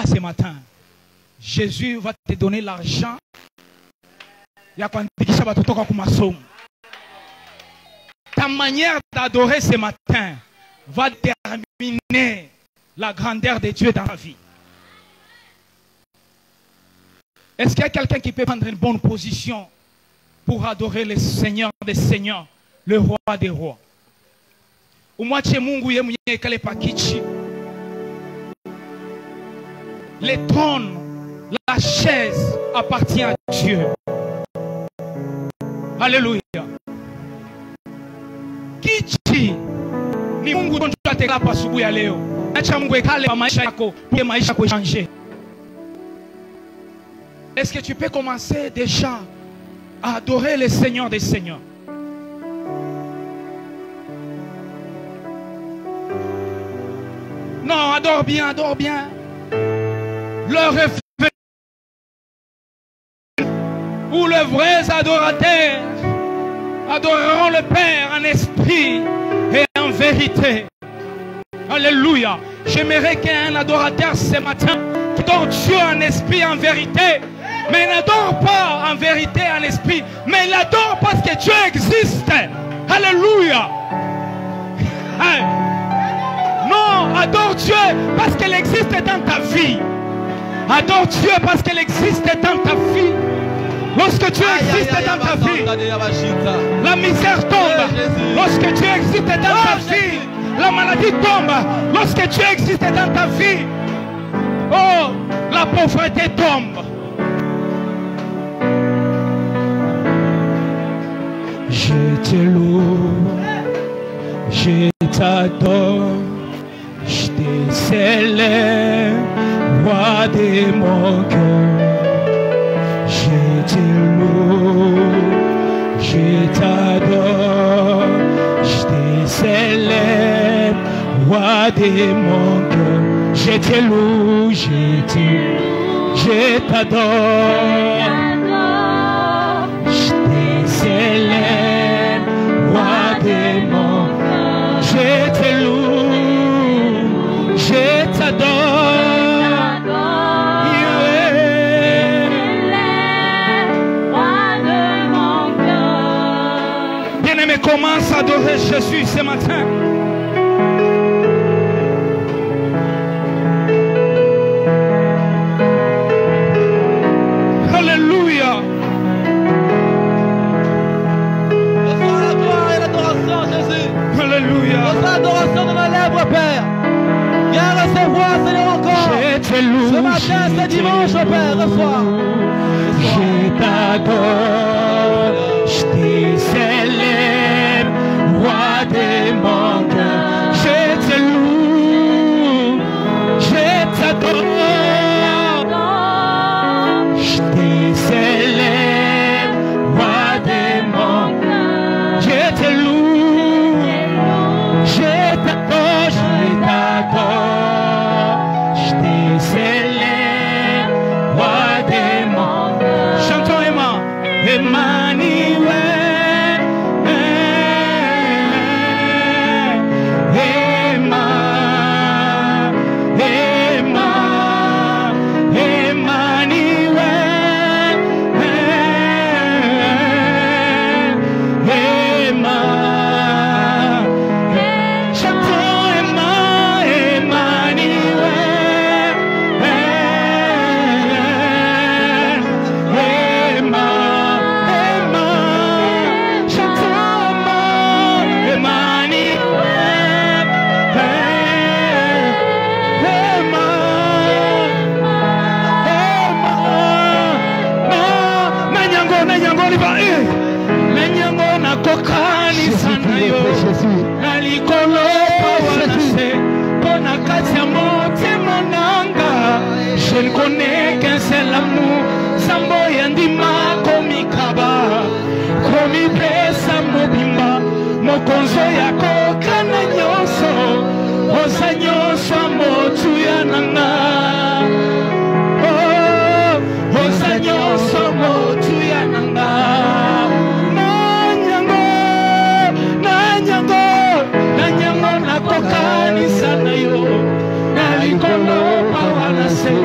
ce matin, Jésus va te donner l'argent. Ta manière d'adorer ce matin va déterminer la grandeur de Dieu dans ta vie. Est-ce qu'il y a quelqu'un qui peut prendre une bonne position pour adorer le Seigneur des Seigneurs, le Roi des Rois? Le trône, la chaise appartient à Dieu. Alléluia. Kichi ni Mungu tunataka hapa asubuhi ya leo. Acha Mungu ekale kwa maisha yako, pia maisha yako changer. Est-ce que tu peux commencer déjà à adorer le Seigneur des Seigneurs? Non, adore bien, adore bien. Le reflet où les vrais adorateurs adoreront le Père en esprit et en vérité. Alléluia. J'aimerais qu'il y ait un adorateur ce matin qui adore Dieu en esprit et en vérité. Mais il n'adore pas en vérité et en esprit. Mais il adore parce que Dieu existe. Alléluia. Hey. Non, adore Dieu parce qu'il existe dans ta vie. Adore Dieu parce qu'il existe dans ta vie. Lorsque Dieu existe dans ta vie, la misère tombe. Lorsque Dieu existe dans ta vie, la maladie tombe. Lorsque Dieu existe dans ta vie, oh, la pauvreté tombe. Je te loue, je t'adore, je te célèbre, roi de mon cœur. Je te loue, je t'adore, je te célèbre, roi de mon cœur. Je te loue, je t'adore, je te célèbre, roi de mon cœur. Je te loue, je t'adore. Commence à adorer Jésus ce matin. Alléluia. Reçois la gloire et l'adoration, Jésus. Alléluia. Reçois l'adoration de nos lèvres, Père. Viens recevoir, Seigneur, encore. Ce matin, ce dimanche, Père, reçois. Je t'adore, je te célèbre, roi de mon cœur. Je te loue, je t'adore, je te célèbre, roi de mon cœur. Je te loue, je t'adore, je te célèbre, roi de mon cœur. Chantons Emmanuel. Je ne connais qu'un seul amour, Sambo Yandima Komikaba, Komi Pesa Mobimba, Mokonzo Yako Kana Nyoso, Osa Nyoso Motu Yananga, oh, Osa Nyoso Motu Yananga, Nanyango Nakokani Sanayo, Nalikolo Pawanase.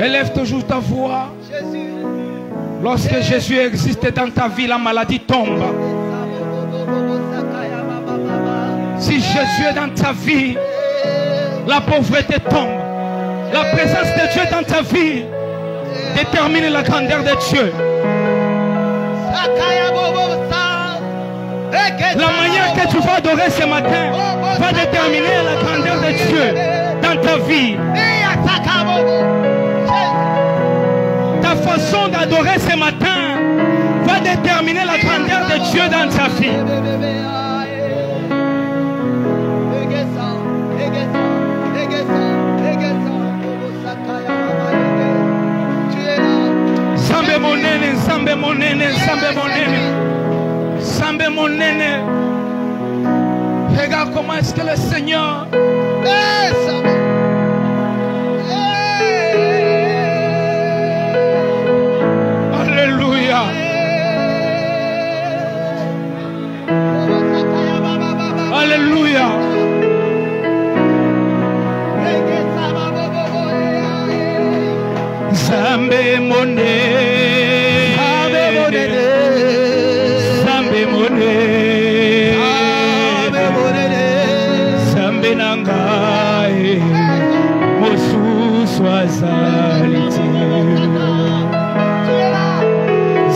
Élève toujours ta voix. Lorsque Jésus existe dans ta vie, la maladie tombe. Si Jésus est dans ta vie, la pauvreté tombe. La présence de Dieu dans ta vie détermine la grandeur de Dieu. La manière que tu vas adorer ce matin va déterminer la grandeur de Dieu dans ta vie. Ta façon d'adorer ce matin va déterminer la grandeur de Dieu dans ta vie. Zambe monene, zambe monene, zambe monene, zambe monene. Regarde comment est-ce que le Seigneur Alléluia. Alléluia. Zambe monene, zambe monene, zambe nangai, mosusu azaliti.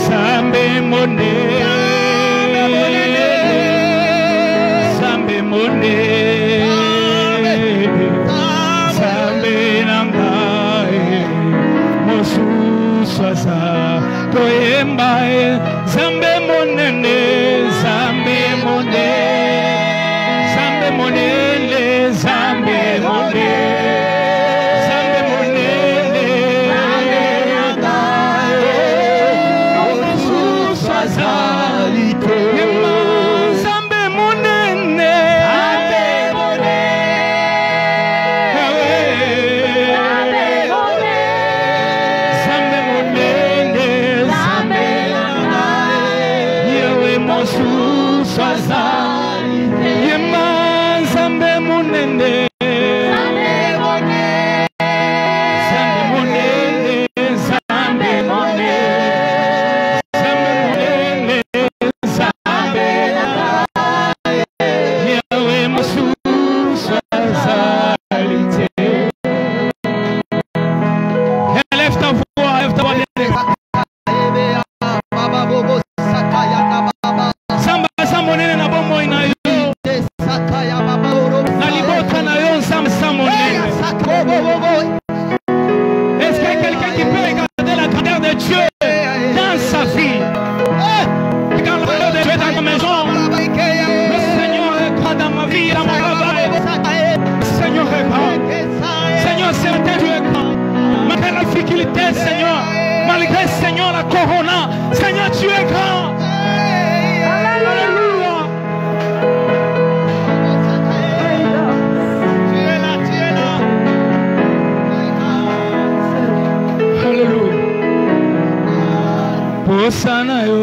Zambe monene, zambe monene, zambe nangai, mosusu azaliti. Toyemba zambe monene, zambe monene, zambe monene, zambe monene, zambe monene, mosusu azaliti. Zambe monene, est-ce qu'il y a quelqu'un qui peut regarder la grandeur de Dieu dans sa vie? Regarde la grandeur de Dieu dans ta maison. Le Seigneur est grand dans ma vie, dans mon travail. Le Seigneur est grand. Seigneur, c'est un Dieu est grand. Malgré la difficulté, Seigneur, malgré, Seigneur, la corona, Seigneur, tu es grand. Hosanna yo,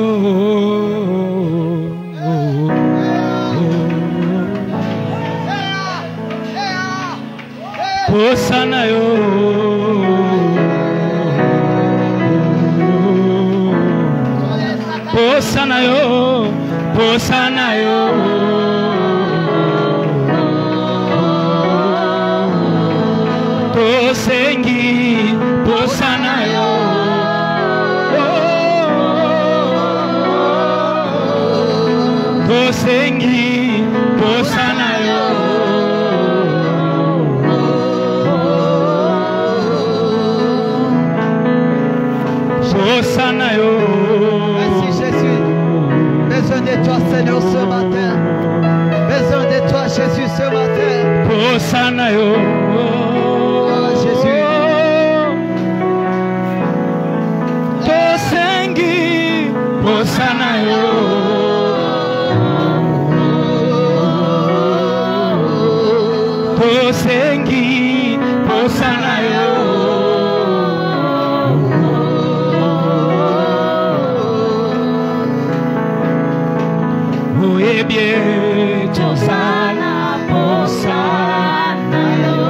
Hosanna yo, Hosanna yo, Hosanna yo, Tosengi, Hosanna yo. Tosengi, Hosanna yo, Merci Jésus. Besoin de toi Seigneur ce matin. Besoin de toi Jésus ce matin. Oh Jésus. Tosengi posana yo. Oye bien tosana posana yo.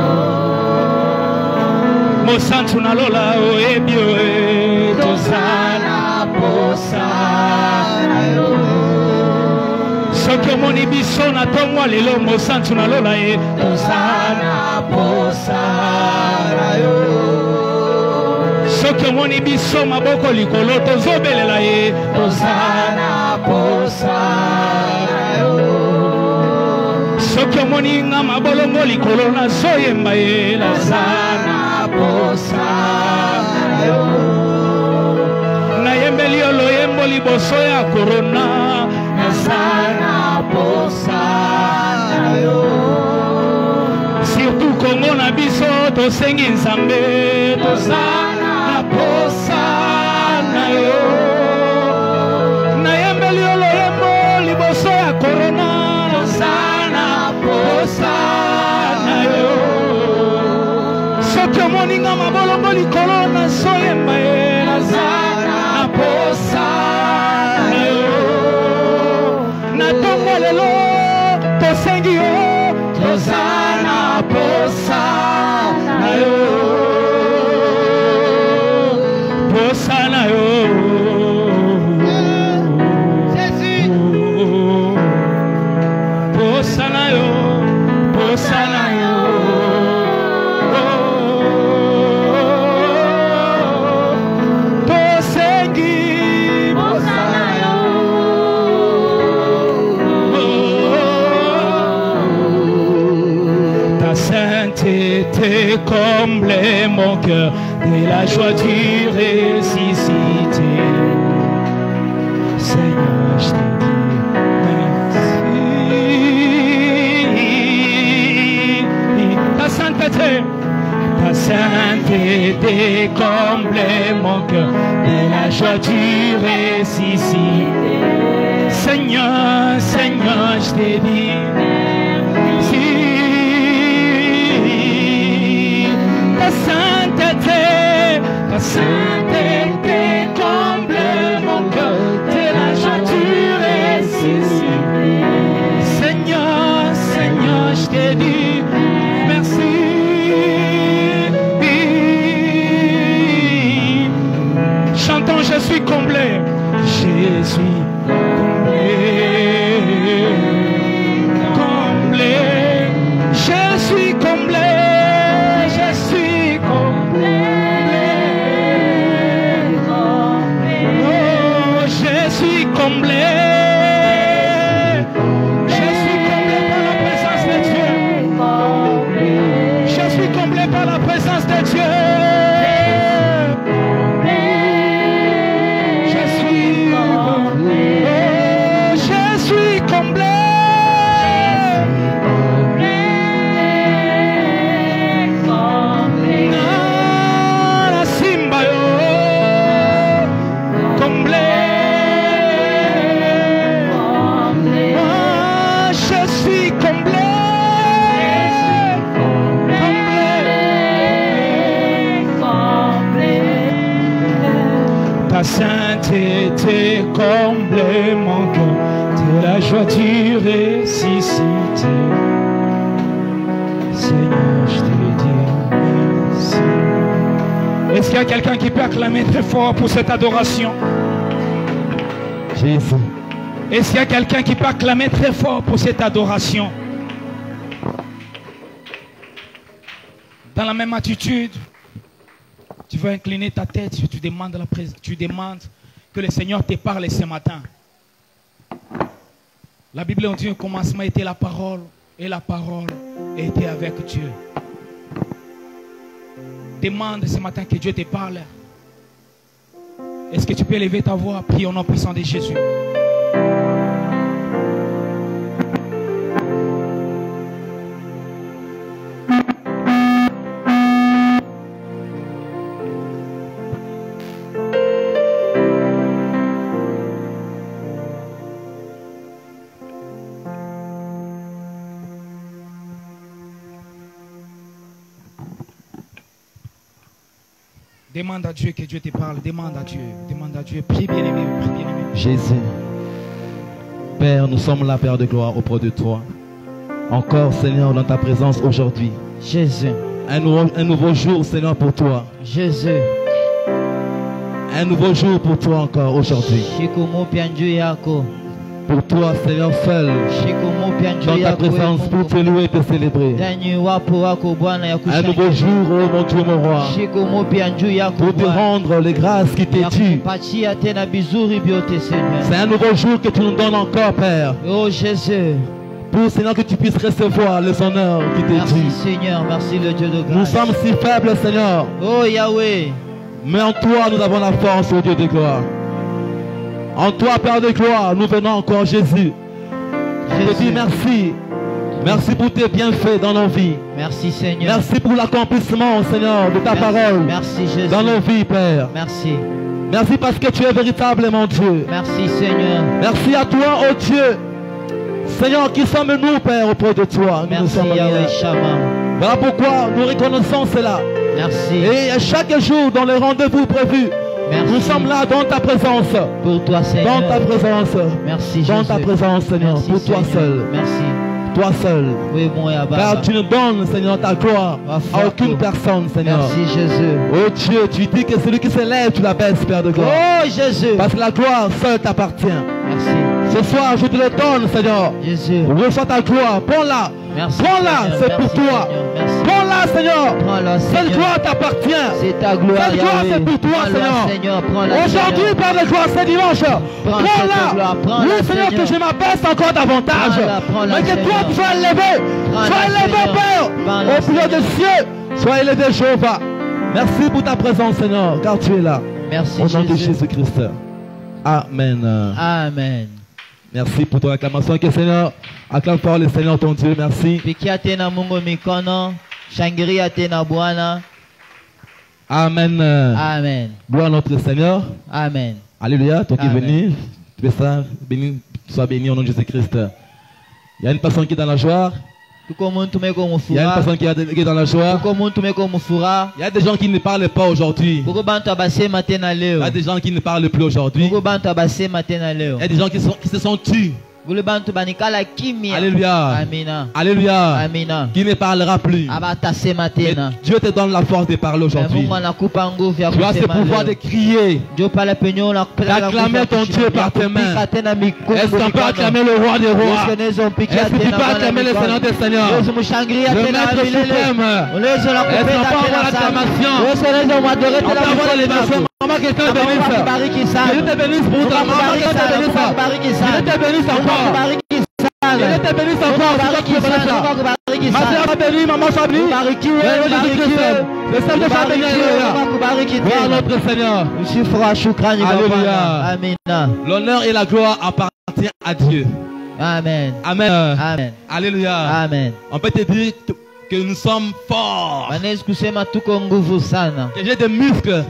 Mosantu na lola oye bien tosana posana yo. Soki omoni biso na tongo lelo mosantu na lola ye tosana posana yo. Soki omoni biso maboko likolo tozobelela ye tosana posana yo. Soki omoni nga mabolongo likolo nazoyemba ye tosana posana yo. Nayembeli yo loyembo liboso ya korona tosana posana yo. Surtout Congo na biso tosengi Nzambe tosana posana yo. Nayembeli yo loyembo liboso ya korona tosana posana yo. Soki omoni nga mabolongo likolo nazoyemba ye tosana posana yo. Natongo lelo tosengi yo tosana posana yo. Posana yo. Jésus. Posana yo. Posana yo. Tosengi posana yo. Ta sainteté comble mon cœur de la joie du ressuscité. Seigneur, je te dis merci. Ta sainteté comble mon cœur de la joie du ressuscité. Seigneur, Seigneur, je te dis merci. Ta sainteté comble mon cœur de la joie du ressuscité. Seigneur, Seigneur, je te dis merci. Chantons, je suis comblé. Je suis comblé. Je suis comblé. Je suis comblé. Oh, je suis comblé. Je suis comblé par la présence de Dieu. Je suis comblé par la présence de Dieu. Je suis comblé. Oh, je suis comblé. La simba yo comblé. Ah, je suis comblé. Ta sainteté comble mon cœur de la joie du ressuscité. Seigneur, je te dis merci. Est-ce qu'il y a quelqu'un qui peut acclamer très fort pour cette adoration? Jésus. Est-ce qu'il y a quelqu'un qui peut acclamer très fort pour cette adoration? Dans la même attitude, tu veux incliner ta tête, tu demandes que le Seigneur te parle ce matin. La Bible dit au commencement était la parole et la parole était avec Dieu. Demande ce matin que Dieu te parle. Est-ce que tu peux élever ta voix? Prie au nom puissant de Jésus. Demande à Dieu que Dieu te parle. Demande à Dieu. Demande à Dieu. Prie bien-aimé. Prie bien-aimé. Jésus. Père, nous sommes là, Père de gloire, auprès de toi. Encore, Seigneur, dans ta présence aujourd'hui. Jésus. Un nouveau jour, Seigneur, pour toi. Jésus. Un nouveau jour pour toi encore aujourd'hui. Pour toi, Seigneur, seul. Dans ta présence, pour te louer et te célébrer. Un nouveau jour, oh mon Dieu, mon roi. Pour te rendre les grâces qui t'est dues. C'est un nouveau jour que tu nous donnes encore, Père. Oh Jésus. Pour, Seigneur, que tu puisses recevoir les honneurs qui t'est dû. Merci, Seigneur. Merci, le Dieu de grâce. Nous sommes si faibles, Seigneur. Oh Yahweh. Mais en toi, nous avons la force, ô Dieu de gloire. En toi, Père de gloire, nous venons encore, Jésus. Je te dis merci. Merci pour tes bienfaits dans nos vies. Merci, Seigneur. Merci pour l'accomplissement, Seigneur, de ta parole. Merci, Jésus. Dans nos vies, Père. Merci. Merci parce que tu es véritablement Dieu. Merci, Seigneur. Merci à toi, ô Dieu. Seigneur, qui sommes-nous, Père, auprès de toi? Merci, nous sommes Yahweh Shammah. Voilà pourquoi nous reconnaissons cela. Merci. Et chaque jour, dans les rendez-vous prévus, merci. Nous sommes là dans ta présence. Pour toi, Seigneur. Dans ta présence. Merci, dans Jésus. ta présence, Seigneur. Merci, pour toi Seigneur. seul. Merci. Toi seul. Oui, mon Yahweh. Car tu nous donnes, Seigneur, ta gloire à aucune personne, Seigneur. Merci, Jésus. Oh Dieu, tu dis que celui qui s'élève, tu l'abaisses, Père de gloire. Oh Jésus. Parce que la gloire seule t'appartient. Merci. Ce soir, je te le donne, Seigneur. Jésus. Reçois ta gloire. Prends-la. Merci. Prends-la, c'est pour toi. Prends-la, Seigneur. Prends-la, Seigneur. Cette gloire t'appartient. C'est ta gloire, cette gloire, c'est pour toi, Seigneur. Aujourd'hui, Père de gloire, c'est dimanche. Prends-la. Oui, Seigneur, que je m'abaisse encore davantage. Mais que toi, tu sois élevé. Sois élevé, Père. Au plus haut des cieux. Sois élevé, Jéhovah. Merci pour ta présence, Seigneur, car tu es là. Merci, au nom de Jésus. Jésus-Christ. Amen. Amen. Merci pour ton acclamation. Que Seigneur, acclame fort le Seigneur ton Dieu. Merci. Amen. Amen. Gloire à notre Seigneur. Amen. Alléluia. Toi qui es Amen. venu, tu es ça, béni, sois béni au nom de Jésus-Christ. Il y a une personne qui est dans la joie. Il y a une personne qui est dans la joie. Il y a des gens qui ne parlent pas aujourd'hui. Il y a des gens qui ne parlent plus aujourd'hui. Il y a des gens qui se sont tus. Alléluia. Amina. Alléluia. Amina. Qui ne parlera plus. Mais Dieu te donne la force de parler aujourd'hui. Tu as ce pouvoir de crier, d'acclamer ton Dieu par tes mains. Est-ce qu'on peut acclamer le roi des rois? Est-ce que tu peux acclamer le Seigneur des seigneurs? Le maître suprême. Est-ce qu'on peut avoir l'acclamation? On peut avoir l'élévation. Maman, que Dieu te bénisse. Que Dieu te bénisse pour ta maman. Que Dieu te bénisse. Que Dieu te bénisse encore. Que Dieu te bénisse encore. Ma soeur va bénir, maman soit bénie. Le Seigneur soit béni. Gloire à notre Seigneur. Alléluia. L'honneur et la gloire appartiennent à Dieu. Amen. Amen. Amen. Alléluia. Amen. On peut te dire que nous sommes forts. Que j'ai des muscles.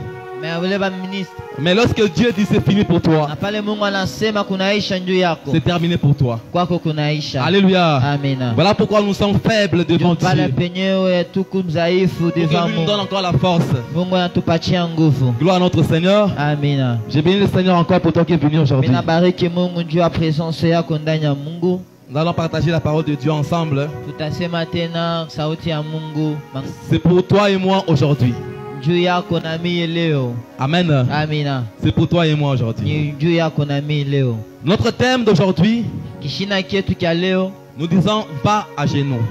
Mais lorsque Dieu dit c'est fini pour toi, c'est terminé pour toi. Alléluia. Amen. Voilà pourquoi nous sommes faibles devant Dieu. Pour que Dieu nous donne encore la force. Gloire à notre Seigneur. Amen. J'ai béni le Seigneur encore pour toi qui es venu aujourd'hui. Nous allons partager la parole de Dieu ensemble. C'est pour toi et moi aujourd'hui. Amen. Amina. C'est pour toi et moi aujourd'hui. Notre thème d'aujourd'hui, nous disons va à genoux.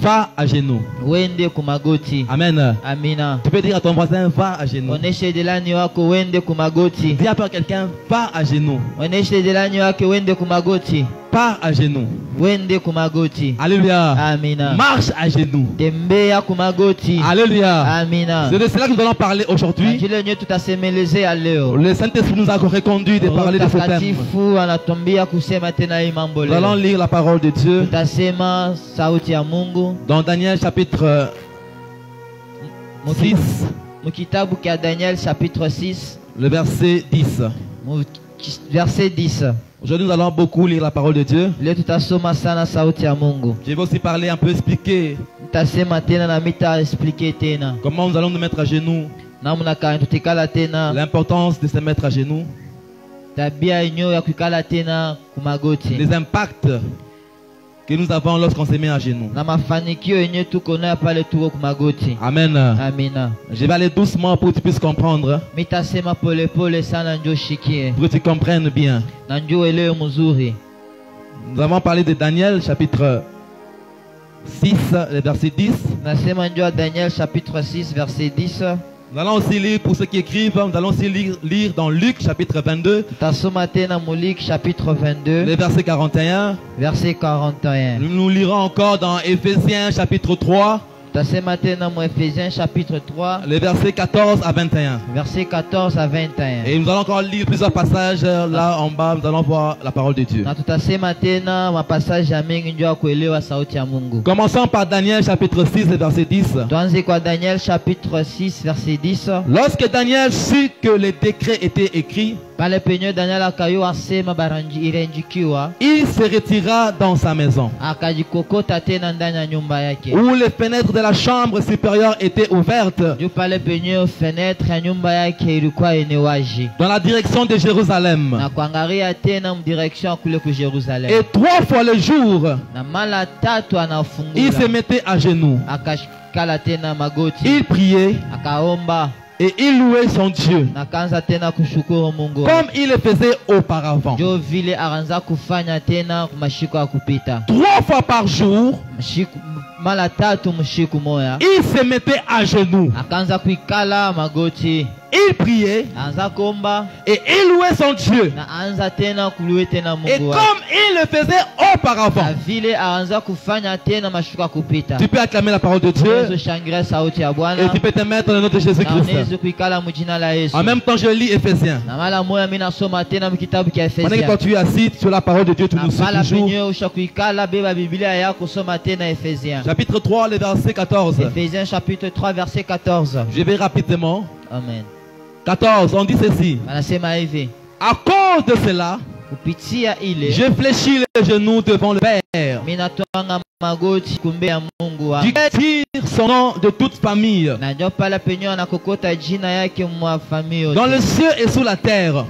Va à genoux. Amen. Amina. Tu peux dire à ton voisin va à genoux. Dis à quelqu'un va à genoux. Pars à genoux. Alléluia. Amina. Marche à genoux. Alléluia. Amina. C'est de cela que nous allons parler aujourd'hui. Le Saint-Esprit nous a reconduit de parler de ce thème. Nous allons lire la parole de Dieu dans Daniel chapitre 6. Daniel chapitre 6. Le verset 10. Verset 10. Aujourd'hui, nous allons beaucoup lire la parole de Dieu. Je vais aussi parler un peu, expliquer comment nous allons nous mettre à genoux. L'importance de se mettre à genoux. Les impacts que nous avons lorsqu'on se met à genoux. Amen. Je vais aller doucement pour que tu puisses comprendre. Pour que tu comprennes bien. Nous avons parlé de Daniel chapitre 6, le verset 10. Daniel chapitre 6, verset 10. Nous allons aussi lire, pour ceux qui écrivent, nous allons aussi lire dans Luc chapitre 22. Chapitre 22. Le verset 41. Verset 41. Nous lirons encore dans Éphésiens chapitre 3. Éphésiens chapitre 3. Les versets 14 à 21. Verset 14 à 21. Et nous allons encore lire plusieurs passages là en bas. Nous allons voir la parole de Dieu. Commençons par Daniel chapitre 6 verset 10. Daniel chapitre 6 verset 10. Lorsque Daniel sut que les décrets étaient écrits, il se retira dans sa maison, où les fenêtres de la chambre supérieure étaient ouvertes, dans la direction de Jérusalem. Et 3 fois le jour, il se mettait à genoux, il priait et il louait son Dieu comme il le faisait auparavant. 3 fois par jour, il se mettait à genoux, il priait et il louait son Dieu. Et comme il le faisait auparavant. Tu peux acclamer la parole de Dieu et tu peux te mettre dans le nom de Jésus-Christ. En même temps, je lis Éphésiens. Pendant que quand tu es assis sur la parole de Dieu, tu nous suis toujours. Chapitre 3, le verset 14. Éphésiens chapitre 3, verset 14. Je vais rapidement. Amen. 14, on dit ceci. À cause de cela, je fléchis les genoux devant le Père, duquel tire son nom de toute famille, dans le ciel et sous la terre,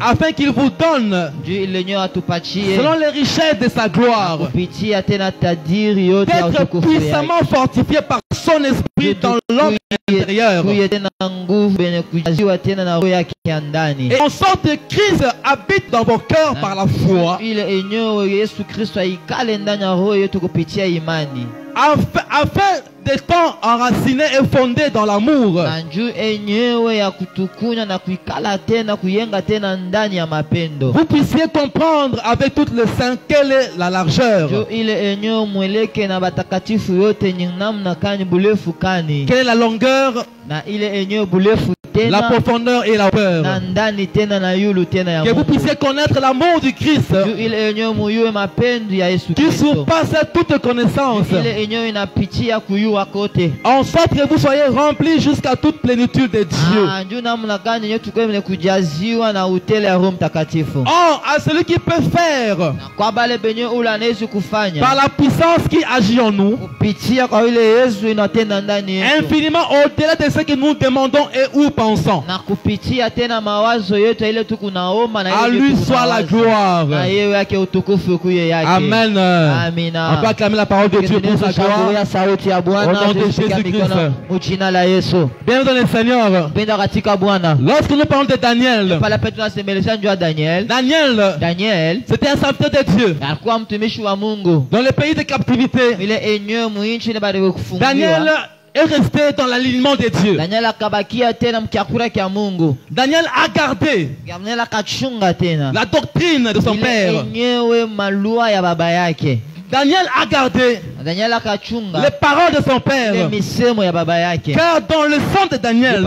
afin qu'il vous donne, selon les richesses de sa gloire, d'être puissamment fortifié par son esprit dans l'homme intérieur, et en sorte que Christ habite dans vos cœurs par la foi, afin d'étant enraciné et fondé dans l'amour, vous puissiez comprendre avec toutes les saints quelle est la largeur, quelle est la longueur, la profondeur et la hauteur, que vous puissiez connaître l'amour du Christ qui surpasse toute connaissance, en sorte que vous soyez remplis jusqu'à toute plénitude de Dieu. Or, à celui qui peut faire par la puissance qui agit en nous, infiniment au-delà de ce que nous demandons et ou pensons. À lui soit la gloire. Amen. On peut acclamer la parole de Dieu pour sa gloire. Au nom de Jésus-Christ. Bienvenue dans le Seigneur. Lorsque nous parlons de Daniel, Daniel, c'était un serviteur de Dieu dans le pays de captivité. Daniel est resté dans l'alignement de Dieu. Daniel akabakia tena mkiakura kia Mungu. Daniel a gardé Daniel akachunga tena la doctrine de son père. Yenyewe malua ya baba yake. Daniel a gardé Daniel akachunga les paroles de son père. Misemo ya baba yake. Car dans le sang de Daniel,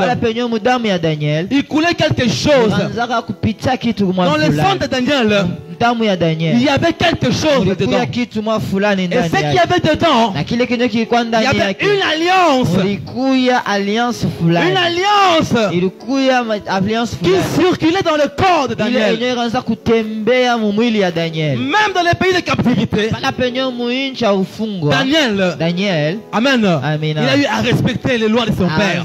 il coulait quelque chose. Dans le sang de Daniel, il y avait quelque chose dedans. Et ce qu'il y avait dedans, il y avait une alliance qui circulait dans le corps de Daniel. Même dans les pays de captivité, Daniel, Amen, il a eu à respecter les lois de son père.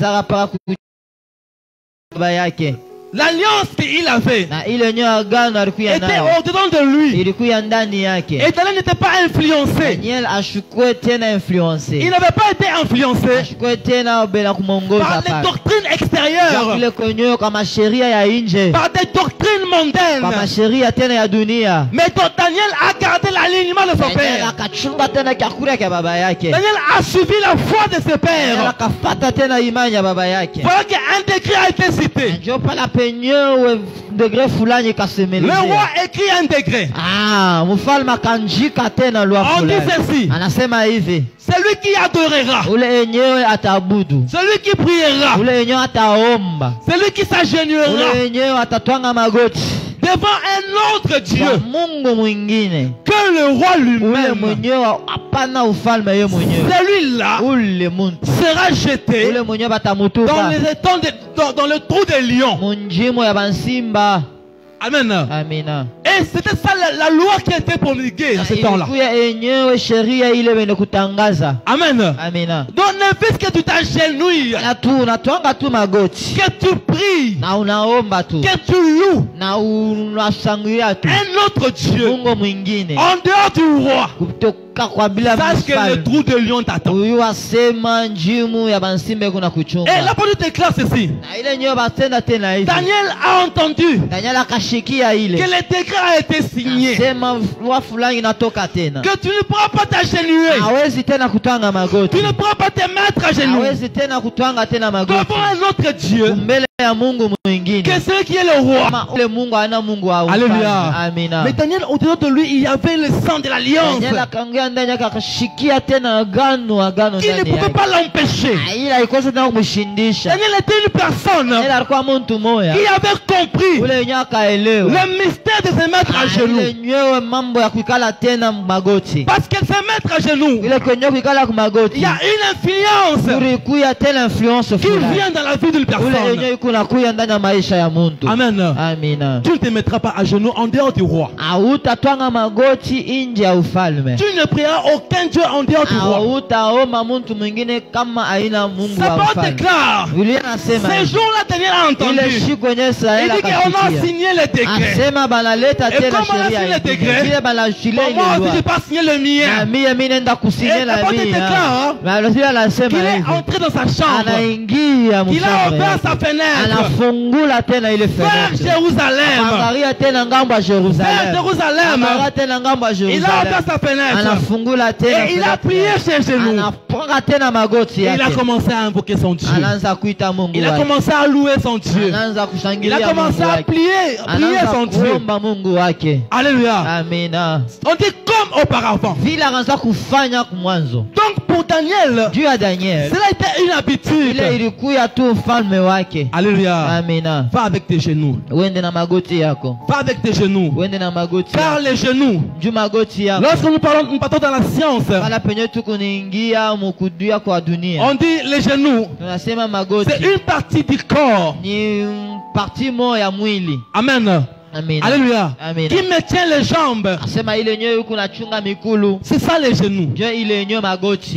L'alliance qu'il avait était au-dedans de lui. Et Daniel n'était pas influencé. Il n'avait pas été influencé par les doctrines extérieures, par des doctrines mondaines. Mais Daniel a gardé l'alignement de son père. Daniel a suivi la foi de ses pères. Voilà qu'un décret a été cité. Le roi écrit un décret. On dit ceci: celui qui adorera, celui qui priera, celui qui s'agenouillera devant un autre Dieu que le roi lui-même, celui-là sera jeté dans le trou des lions. Amen. Et c'était ça la loi qui était promulguée à ce temps-là. Amen. Donc ne fais que tu t'agenouilles, que tu pries, que tu loues un autre Dieu en dehors du roi. Sache que le trou de lion t'attend. Et l'apôtre déclare ceci: Daniel a entendu que le décret a été signé, que tu ne pourras pas t'agenouiller, tu ne pourras pas te mettre à genoux devant un autre Dieu que celui qui est le roi. Alléluia. Mais Daniel, au-dedans de lui, il y avait le sang de l'alliance. Il ne pouvait pas l'empêcher. Daniel était une personne qui avait compris le mystère de se mettre à genoux. Parce que se mettre à genoux, il y a une influence qui vient dans la vie d'une personne. Amen. Tu ne te mettras pas à genoux en dehors du roi. Tu ne prieras aucun Dieu en dehors du roi. Sa parole déclare: ces jours-là, Daniel a entendu. Il dit qu'on a signé le décret. Et comme on a signé le décret, moi aussi je n'ai pas signé le mien. Et la parole déclare qu'il est entré dans sa chambre, qu'il a ouvert sa fenêtre vers Jérusalem. Il a ouvert sa fenêtre et il a prié ses genoux. Il a commencé à invoquer son Dieu. Il a commencé à louer son Dieu. Il a commencé à prier son Dieu. Alléluia. On dit comme auparavant. Donc pour Daniel, cela était une habitude. Alléluia. Va avec tes genoux. Va avec tes genoux. Car les genoux, lorsque nous partons dans la science, on dit les genoux, c'est une partie du corps. Amen. Alléluia. Qui me tient les jambes. C'est ça les genoux.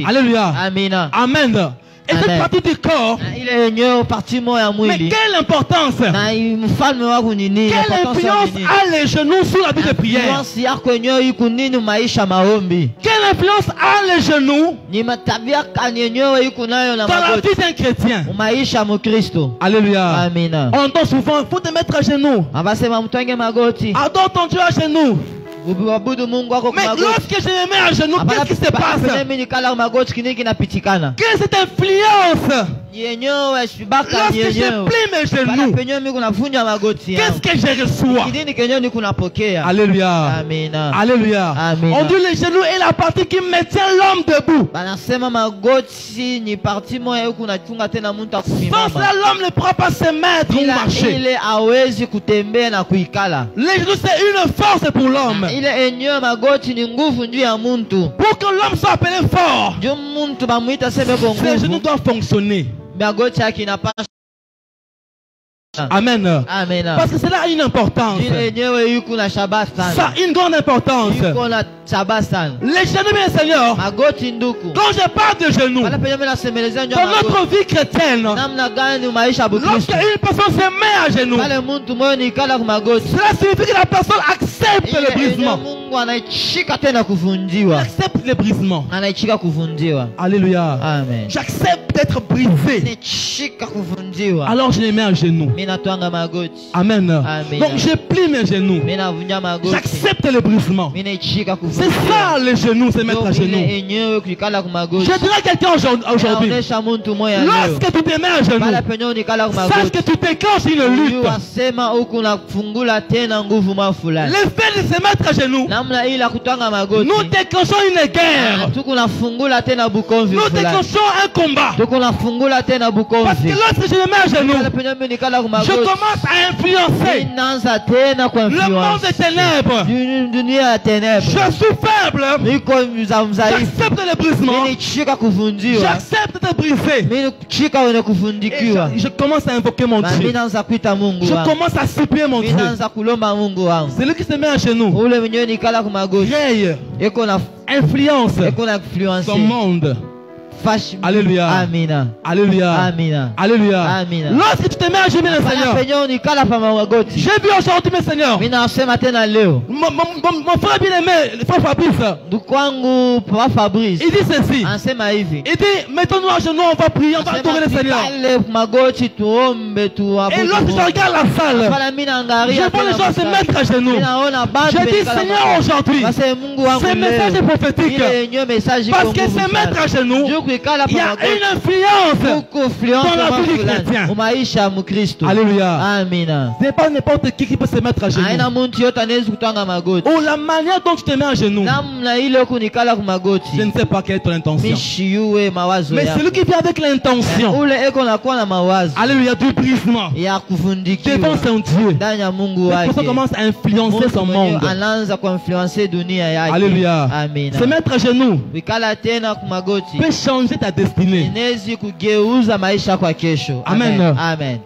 Alléluia. Amen. Et cette partie du corps, mais quelle importance, quelle influence a les genoux sur la vie de prière? Quelle influence a les genoux dans la vie d'un chrétien? Alléluia. On entend souvent, il faut te mettre à genoux. Adore ton Dieu à genoux. Mais lorsque je me mets à genoux, qu'est-ce qui se passe? Quelle est cette influence? Lorsque je plie mes genoux, qu'est-ce que je reçois? Alléluia. Alléluia. On dit les genoux est la partie qui maintient l'homme debout. Sans cela, l'homme ne pourra pas se mettre ou marcher. Les genoux, c'est une force pour l'homme. Pour que l'homme soit appelé fort, ses genoux doivent fonctionner. Amen. Parce que cela a une importance. Ça a une grande importance. Les genoux, mes seigneurs, quand je parle de genoux, dans notre vie chrétienne, lorsqu'une personne se met à genoux, cela signifie que la personne accepte le brisement. Accepte le brisement. Alléluia. J'accepte d'être brisé. Alors je les mets à genoux. Amen. Donc je plie mes genoux. J'accepte le brisement. C'est ça les genoux, se mettre à genoux. Je dirais à quelqu'un aujourd'hui, lorsque tu te mets à genoux, sache que tu déclenches une lutte. Le fait de se mettre à genoux, nous déclenchons une guerre. Nous déclenchons un combat. Parce que lorsque je me mets à genoux, je commence à influencer le monde des ténèbres. Je suis faible. J'accepte le brisement. J'accepte de briser. Et je commence à invoquer mon Dieu. Je commence à supplier mon Dieu. C'est lui qui se met à genoux. Réel. Influence son monde. Alléluia. Amina. Alléluia. Amina. Alléluia. Amina. Lorsque tu te mets à genoux, mes seigneurs, j'ai vu aujourd'hui, mes seigneurs, mon frère bien-aimé, le frère Fabrice, il dit ceci. Il dit, mettons-nous à genoux, on va prier, on va adorer le Seigneur. Et lorsque je regarde la salle, je vois les gens se mettre à genoux. Je dis, Seigneur, aujourd'hui, ce message est prophétique. Parce que se mettre à genoux, il y a une influence dans la vie du chrétien. Alléluia. Ce n'est pas n'importe qui peut se mettre à genoux. Ou la manière dont tu te mets à genoux. Je ne sais pas quelle est ton intention. Mais celui qui vient avec l'intention, alléluia, du brisement devant son Dieu, cette personne commence à influencer son monde. Alléluia. Se mettre à genoux peut changer ta destinée. Amen.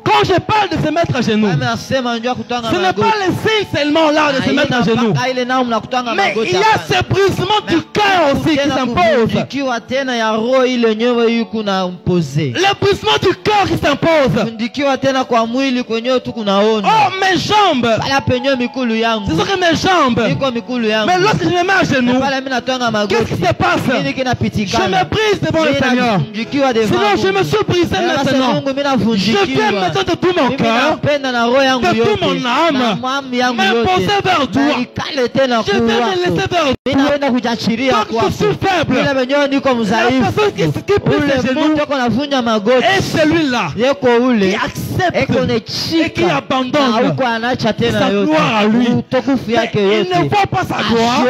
Quand je parle de se mettre à genoux, ce n'est pas le signe seulement là de se mettre à genoux, mais il y a ce brisement du cœur aussi qui s'impose. Le brisement du cœur qui s'impose. Oh, mes jambes, ce sont que mes jambes. Mais lorsque je me mets à genoux, qu'est-ce qui se passe? Je me brise devant le Seigneur. Sinon je me suis brisé maintenant. Je viens maintenant de tout mon cœur, de toute mon âme, m'imposer vers toi. Je viens me laisser vers toi. Donc je suis faible. La personne qui plie ses genoux est celui-là qui accepte et qui abandonne sa gloire à lui. Mais il ne voit pas sa gloire,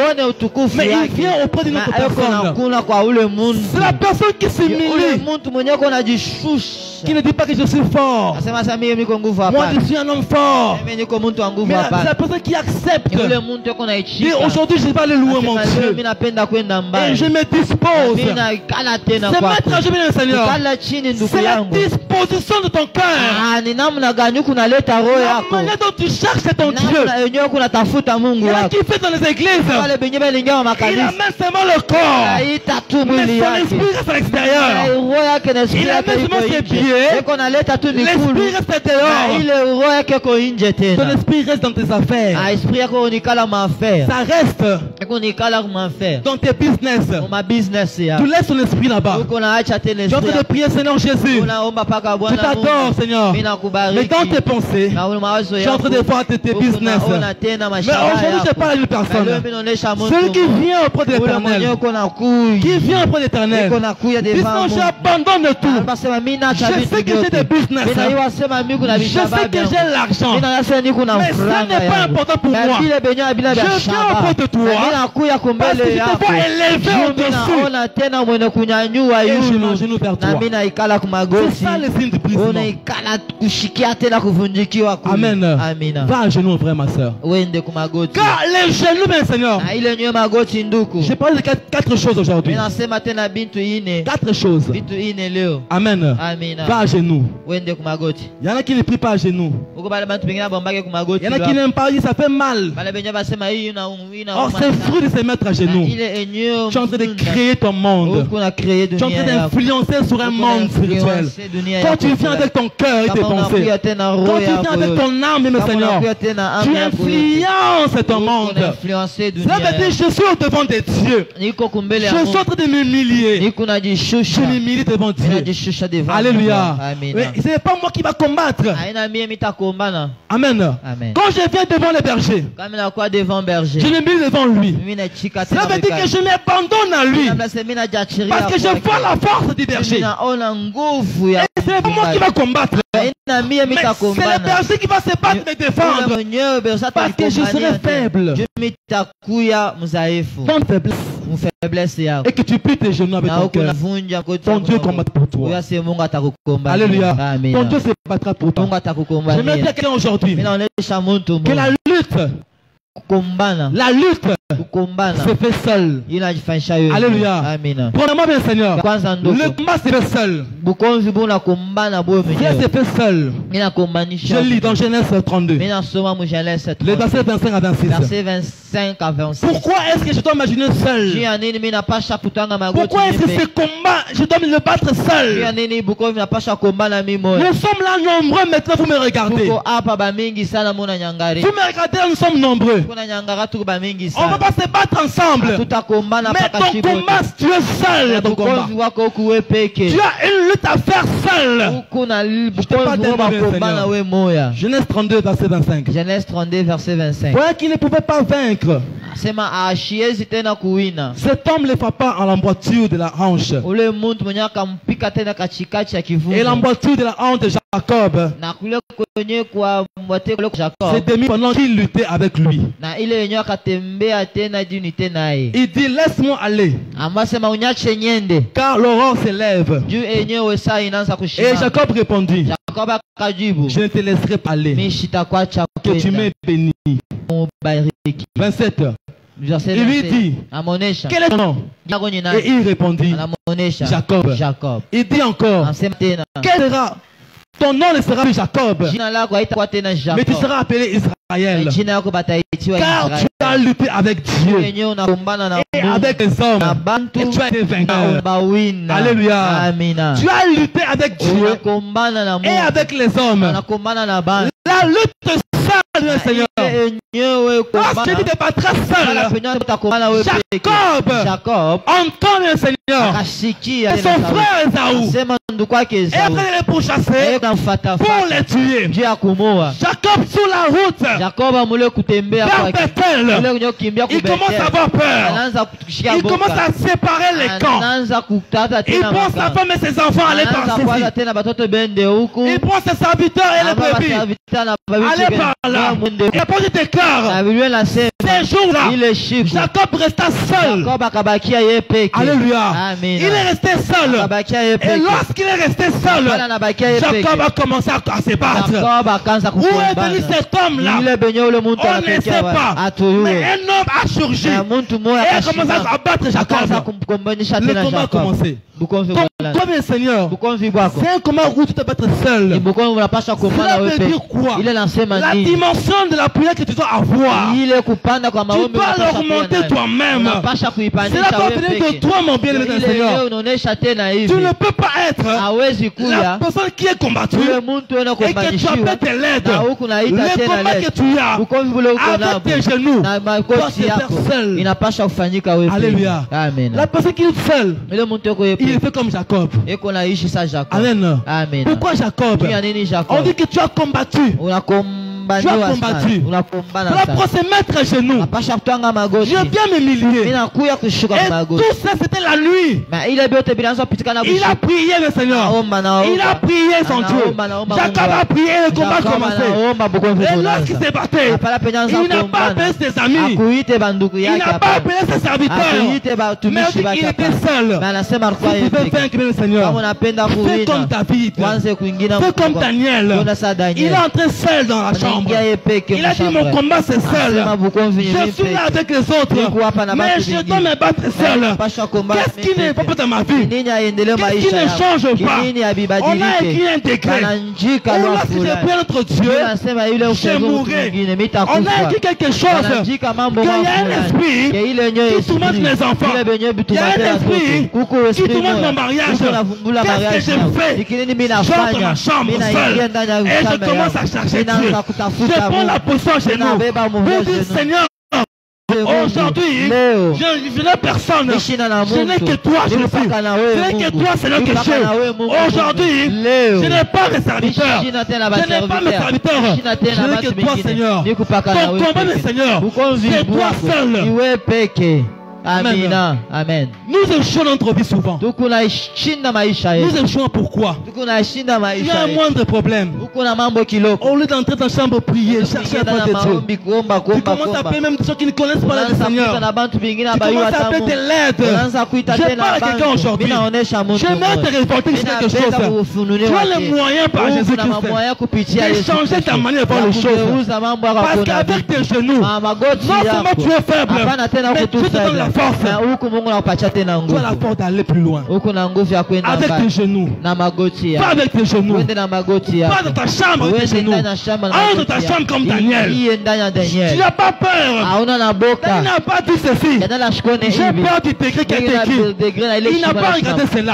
mais il vient auprès d'une autre personne. C'est la personne qui s'humilie, qui ne dit pas que je suis fort. Moi je suis un homme fort. Mais c'est la personne qui accepte. Et aujourd'hui je vais aller louer mon Dieu. Et je me dispose. Se mettre à genoux, Seigneur, c'est la disposition de ton cœur. La manière dont tu cherches ton Dieu. Il y en a qui fait dans les églises, il amène seulement le corps, mais son esprit reste à l'extérieur. Il amène seulement ses pieds, l'esprit reste dehors. Ton esprit reste dans tes affaires. Ça reste dans tes business. Tu laisses ton esprit là-bas. Tu es en train de prier, Seigneur Jésus, Je t'adore, Seigneur. Mais dans tes pensées, je suis en train de voir tes business. Mais aujourd'hui, je parle à une personne. Celui qui vient auprès de l'Éternel. Qui vient auprès de l'Éternel. Disons, j'abandonne tout. Je sais que j'ai des business. Je sais que j'ai l'argent. Mais ça n'est pas important pour moi. Je viens auprès de toi. Parce que je te vois élevé au-dessus. Et je m'agenouille vers toi. C'est ça le signe de brisement. Amen. Va à genoux, frère, ma soeur. Car les genoux, mes seigneurs. Je parle de 4 choses aujourd'hui. 4 choses. Amen. Va à genoux. Il y en a qui ne prient pas à genoux. Il y en a qui n'aiment pas, ça fait mal. Oh, c'est fruit de se mettre à genoux. Tu es en train de créer ton monde. Tu es en train d'influencer sur un monde spirituel. Quand tu viens avec ton cœur et tes pensées, quand tu viens avec ton âme, mes seigneurs, tu influences ton monde. Cela veut dire je suis au devant des dieux. Je suis en train de m'humilier. Je m'humilie devant Dieu. Alléluia. Ce n'est pas moi qui va combattre. Amen. Quand je viens devant le berger, je m'humilie devant lui. Cela veut dire que je m'abandonne à lui. Parce que je vois la force du berger. Et ce n'est pas moi qui va combattre. Mais c'est le berger qui va se battre et me défendre. Parce que je serai faible. Ton faiblesse. Et que tu plies tes genoux avec ton cœur. Ton Dieu combat pour toi. Alléluia. Ton Dieu se battra pour toi. Je me dis à quelqu'un aujourd'hui que la lutte se fait seul. Alléluia. Premièrement, bien Seigneur, le combat se fait seul. Dieu se fait seul. Je lis dans Genèse 32. Le verset 25 à 26. Pourquoi est-ce que je dois m'imaginer seul? Pourquoi est-ce que ce combat, je dois me le battre seul? Nous sommes là nombreux maintenant, vous me regardez. Vous me regardez, nous sommes nombreux. On ne va pas se battre ensemble. Mais ton combat, tu es seul. Ton combat. Tu as une lutte à faire seul. Je te parle d'un mauvais Seigneur. Genèse 32, verset 25. Genèse 32, verset 25. Voilà qu'il ne pouvait pas vaincre. Cet homme le frappa en l'emboîture de la hanche. Et l'emboîture de la hanche de Jacob s'est démis pendant qu'il luttait avec lui. Il dit laisse-moi aller, car l'aurore s'élève. Et Jacob répondit, je ne te laisserai pas aller, que tu m'aies béni. 27. Il lui dit, quel est ton nom? Et il répondit, Jacob. Il dit encore, quel sera ton nom? Ne sera plus Jacob, mais tu seras appelé Israël, car tu as lutté avec Dieu et avec les hommes et tu as été vainqueur. Alléluia. Tu as lutté avec Dieu et avec les hommes. La lutte seule, Seigneur. Lorsque tu te battras seul, Jacob entend le Seigneur et son frère Esaü, et après les pourchasser pour les tuer. Jacob sur la route vers Bethel, il commence à avoir peur. Il commence à séparer les camps. Il prend sa femme et ses enfants à aller par ici. Il prend ses serviteurs et les brebis. Allez par là. Et après je déclare, ces jours-là, Jacob resta seul. Alléluia. Il est resté seul. Et lorsqu'il est resté seul, Jacob a commencé à se battre. Où est venu cet homme-là? On ne sait pas. Mais un homme a surgi et a commencé à battre Jacob. Le combat a commencé. Comme le Seigneur, c'est un combat où tu te battre seul. Cela veut dire quoi? La dimension de la prière que tu dois avoir, tu dois l'augmenter toi-même. Cela doit venir de toi, mon bien-aimé Seigneur. Tu ne peux pas être la personne qui est combattue et que tu appelles de l'aide. Le combat que tu as avec tes genoux doit se faire seul. Alléluia. La personne qui est seule, il fait comme Jacob. Jacob. Amen. Pourquoi Jacob? On dit que tu as combattu. Tu as combattu. Alors pour se mettre à genoux, je viens m'humilier. Et tout ça c'était la nuit. Il a prié le Seigneur. Il a prié son Dieu. Jacob a prié, le combat a commencé. Et lorsqu'il s'est battu, il n'a pas appelé ses amis. Il n'a pas appelé ses serviteurs. Mais il était seul. Si tu veux vaincre le Seigneur, fais comme David. Fais comme Daniel. Il est entré seul dans la chambre. Il a dit mon combat c'est seul. Je suis là avec les autres, mais je dois me battre seul. Qu'est-ce qui n'est pas dans ma vie? Qu'est-ce qui ne change pas? On a écrit un décret. Lorsque je prie notre Dieu, je mourrai. On a écrit quelque chose. Qu'il y a un esprit qui tourmente mes enfants. Il y a un esprit qui tourmente mon mariage. Qu'est-ce que je fais? J'entre dans ma chambre seul et je commence à chercher Dieu. Je prends la potion chez nous. Vous dites Seigneur, aujourd'hui, je n'ai personne. Je n'ai que toi, je ne suis. Je n'ai que toi, Seigneur, que je suis. Aujourd'hui, je n'ai pas mes serviteurs. Je n'ai pas mes serviteurs. Je n'ai que toi, Seigneur. Ton combat, mes Seigneur, c'est toi seul. Amen. Amen. Nous échouons notre vie souvent. Nous échouons pourquoi? Il y a un moindre problème. Au lieu d'entrer dans la chambre prier, chercher la part de Dieu, tu commences à appeler même ceux qui ne connaissent pas le Seigneur. Tu commences à appeler de l'aide. Je parle à quelqu'un aujourd'hui. J'aimerais te révolter quelque chose. Tu as le moyen par Jésus-Christ de changer ta manière de voir les choses. Parce qu'avec tes genoux, non seulement tu es faible, mais tu te donnes la force. Tu as la force d'aller plus loin. Avec tes genoux. Pas avec tes genoux. Pas dans ta chambre avec tes genoux. Entre dans ta chambre comme Daniel. Tu n'as pas peur. Daniel n'a pas dit ceci. J'ai peur du décret qui a été écrit. Il n'a pas regardé cela.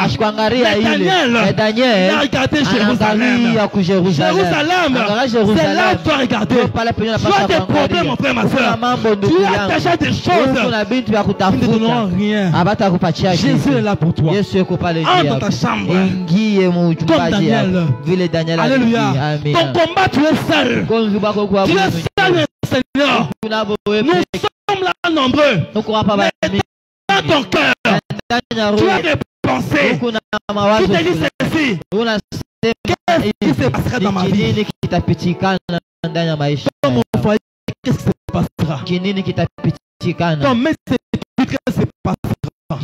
Mais Daniel a regardé Jérusalem. Jérusalem, c'est là que tu as regardé. Tu as des problèmes, mon frère, ma soeur. Tu as déjà des choses. Nous ne donnons rien. Jésus est là pour toi. Entre dans ta chambre. Comme Daniel. Alléluia. Ton combat, tu es seul. Tu es seul, Seigneur. Nous sommes là nombreux. Mais dans ton cœur, tu as des pensées. Tu te dis ceci. Qu'est-ce qui se passera dans ma vie? Dans mon foyer, qu'est-ce qui se passera? Dans mes études, qu'est-ce qui se passera?